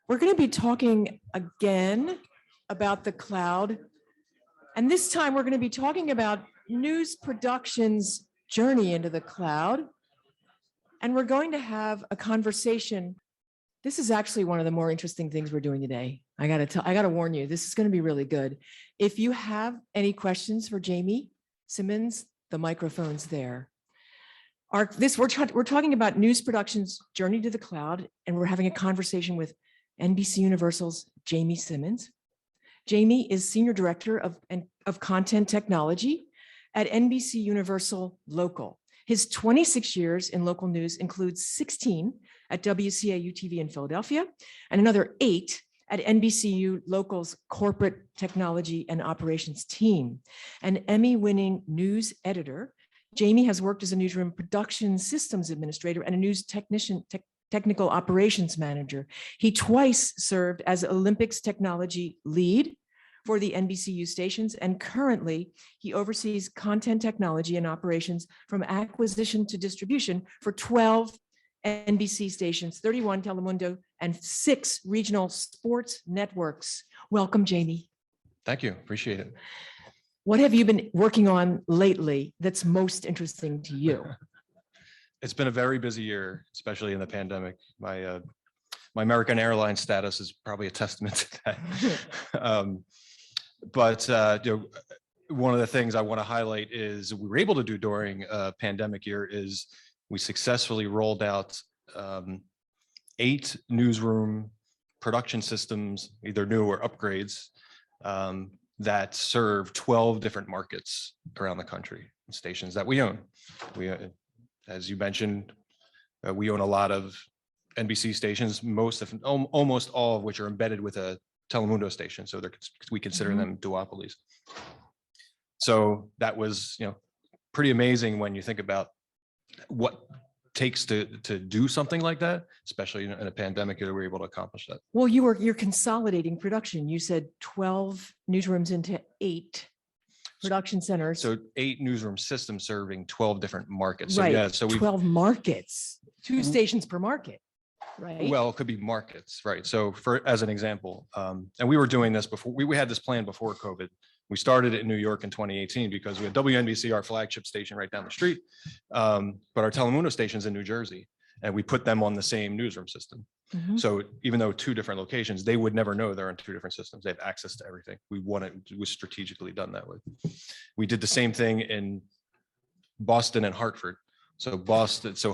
We're going to be talking again about the cloud. And this time we're going to be talking about news production's journey into the cloud. And we're going to have a conversation. This is actually one of the more interesting things we're doing today. I got to warn you, this is going to be really good. If you have any questions for Jamie Simmons, the microphone's there. We're talking about news production's journey to the cloud, and we're having a conversation with NBC Universal's Jamie Simmons. Jamie is Senior Director of Content Technology at NBC Universal Local. His 26 years in local news includes 16 at WCAU-TV in Philadelphia and another 8 at NBCU Local's corporate technology and operations team. An Emmy-winning news editor, Jamie has worked as a newsroom production systems administrator and a news technical operations manager. He twice served as Olympics technology lead for the NBCU stations, and currently he oversees content technology and operations from acquisition to distribution for 12 NBC stations, 31 Telemundo, and 6 regional sports networks. Welcome, Jamie. Thank you, appreciate it. What have you been working on lately that's most interesting to you? It's been a very busy year, especially in the pandemic. My American Airlines status is probably a testament to that. One of the things I want to highlight is we were able to do during a pandemic year is we successfully rolled out 8 newsroom production systems, either new or upgrades, that serve 12 different markets around the country, stations that we own. As you mentioned, we own a lot of NBC stations, almost all of which are embedded with a Telemundo station. So we consider them duopolies. So that was, pretty amazing when you think about what takes to do something like that, especially in a pandemic, you were able to accomplish that. Well, you're consolidating production. You said 12 newsrooms into 8 production centers. So 8 newsroom systems serving 12 different markets. Right. So yeah, so 12 markets, 2 stations per market, right? Well, it could be markets, right? So as an example, and we were doing this before, we had this plan before COVID. We started it in New York in 2018 because we had WNBC, our flagship station right down the street, but our Telemundo station's in New Jersey, and we put them on the same newsroom system. So even though 2 different locations, they would never know they're in 2 different systems. They have access to everything. It was strategically done that way. We did the same thing in Boston and Hartford. So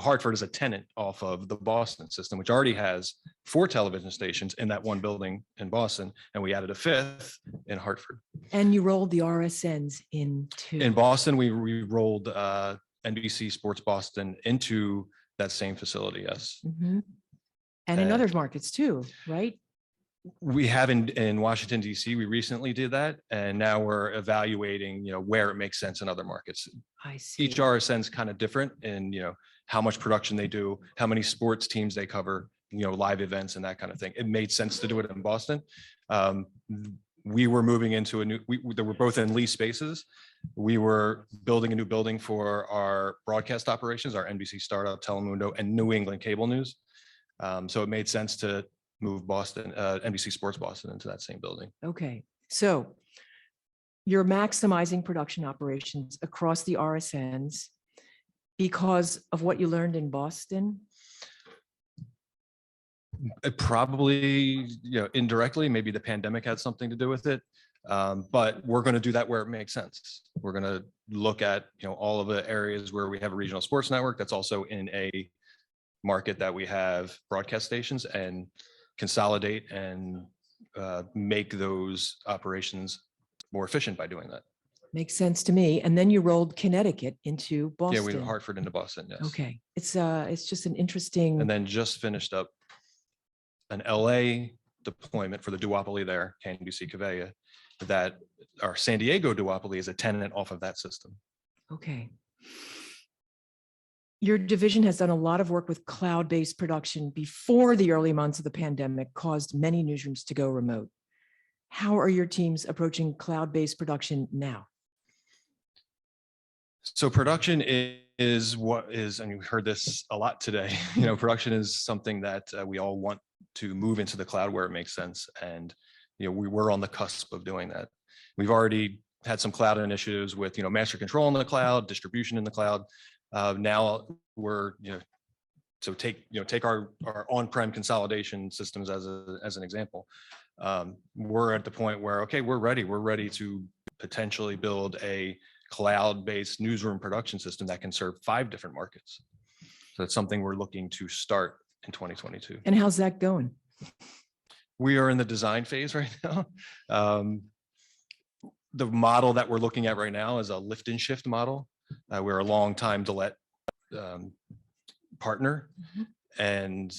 Hartford is a tenant off of the Boston system, which already has 4 television stations in that one building in Boston, and we added a 5th in Hartford. And you rolled the RSNs into. In Boston, we rolled NBC Sports Boston into that same facility, yes. And in other markets too, right? We have in Washington, D.C., we recently did that, and now we're evaluating, where it makes sense in other markets. I see. Each RSN is kind of different in, how much production they do, how many sports teams they cover, live events and that kind of thing. It made sense to do it in Boston. We were moving into they were both in lease spaces. We were building a new building for our broadcast operations, our NBC startup, Telemundo, and New England cable news. So it made sense to move NBC Sports Boston into that same building. Okay, so you're maximizing production operations across the RSNs because of what you learned in Boston? Probably, indirectly, maybe the pandemic had something to do with it. But we're going to do that where it makes sense. We're going to look at, all of the areas where we have a regional sports network that's also in a market that we have broadcast stations, and consolidate and make those operations more efficient by doing that. Makes sense to me. And then you rolled Connecticut into Boston. Yeah, we did Hartford into Boston, yes. Okay, it's just an interesting. And then just finished up an LA deployment for the duopoly there, NBC Cavea, that our San Diego duopoly is a tenant off of that system. Okay. Your division has done a lot of work with cloud-based production before the early months of the pandemic caused many newsrooms to go remote. How are your teams approaching cloud-based production now? So production is what is, and we heard this a lot today, production is something that we all want to move into the cloud where it makes sense. And, we were on the cusp of doing that. We've already had some cloud initiatives with, master control in the cloud, distribution in the cloud. Now we're, so take our on-prem consolidation systems as an example. We're at the point where, okay, we're ready to potentially build a cloud-based newsroom production system that can serve 5 different markets. So that's something we're looking to start in 2022. And how's that going? We are in the design phase right now. The model that we're looking at right now is a lift and shift model. We're a long-time Delet partner, and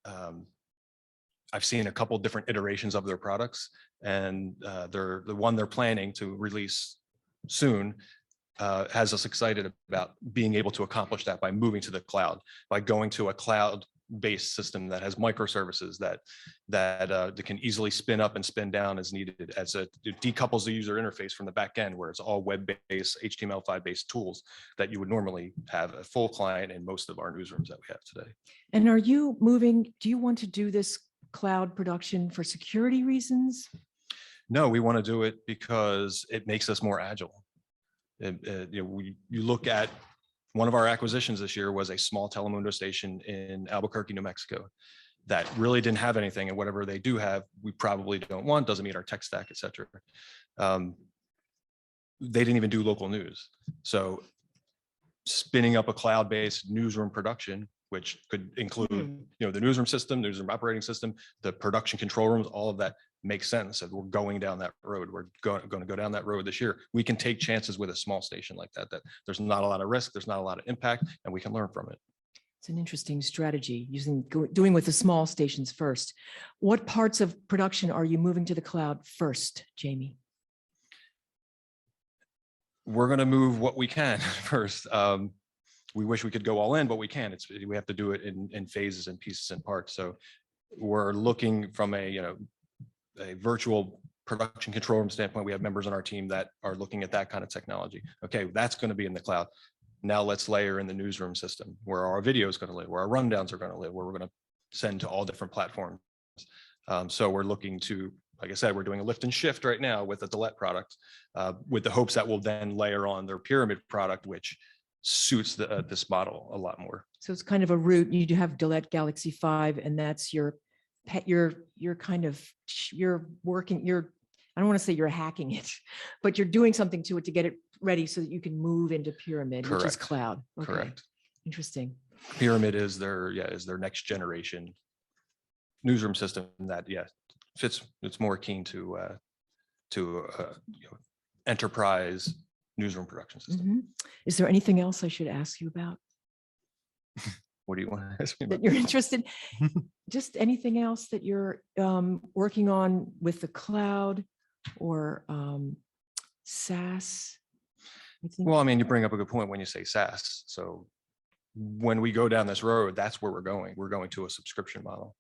I've seen a couple different iterations of their products, and the one they're planning to release soon has us excited about being able to accomplish that by moving to the cloud, by going to a cloud-based system that has microservices that can easily spin up and spin down as needed, as it decouples the user interface from the back end, where it's all web-based, HTML5 based tools that you would normally have a full client in most of our newsrooms that we have today. And are you moving? Do you want to do this cloud production for security reasons? No, we want to do it because it makes us more agile. You look at one of our acquisitions this year was a small Telemundo station in Albuquerque, New Mexico, that really didn't have anything, and whatever they do have, we probably don't want, doesn't meet our tech stack, et cetera. They didn't even do local news. So spinning up a cloud-based newsroom production, which could include, the newsroom system, newsroom operating system, the production control rooms, all of that makes sense. If we're going down that road, we're going to go down that road this year. We can take chances with a small station like that there's not a lot of risk, there's not a lot of impact, and we can learn from it. It's an interesting strategy, doing with the small stations first. What parts of production are you moving to the cloud first, Jamie? We're going to move what we can first. We wish we could go all in, but we can't. We have to do it in phases and pieces and parts. So we're looking from a virtual production control room standpoint. We have members on our team that are looking at that kind of technology. Okay, that's going to be in the cloud. Now let's layer in the newsroom system, where our video is going to live, where our rundowns are going to live, where we're going to send to all different platforms. So we're looking to, like I said, we're doing a lift and shift right now with the Delet product, with the hopes that we'll then layer on their pyramid product, which suits this model a lot more. So it's kind of a route. You do have Delet Galaxy 5, and that's your pet. You're working. I don't want to say you're hacking it, but you're doing something to it to get it ready so that you can move into pyramid, Correct. Which is cloud. Okay. Correct. Interesting. Pyramid is their next generation newsroom system that fits. It's more keen to enterprise newsroom production system. Mm-hmm. Is there anything else I should ask you about? What do you want to ask me about? That you're interested? Just anything else that you're working on with the cloud or SaaS? Well, I mean, you bring up a good point when you say SaaS. So when we go down this road, that's where we're going. We're going to a subscription model,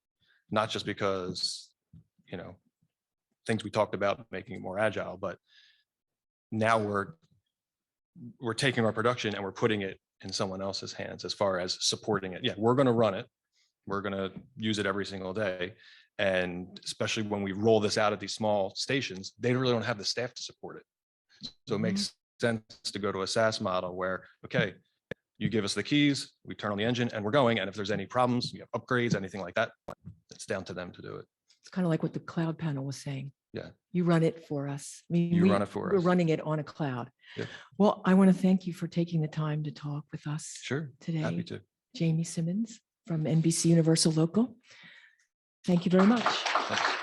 not just because, things we talked about making it more agile, but now we're taking our production and we're putting it in someone else's hands as far as supporting it. Yeah, we're going to run it. We're going to use it every single day. And especially when we roll this out at these small stations, they really don't have the staff to support it. So it makes sense to go to a SaaS model where, okay, you give us the keys, we turn on the engine and we're going. And if there's any problems, you have upgrades, anything like that, it's down to them to do it. It's kind of like what the cloud panel was saying. Yeah. You run it for us. I mean, you run it for us. We're running it on a cloud. Yeah. Well, I want to thank you for taking the time to talk with us. Sure. Today. Happy to. Jamie Simmons from NBC Universal Local. Thank you very much. Thanks.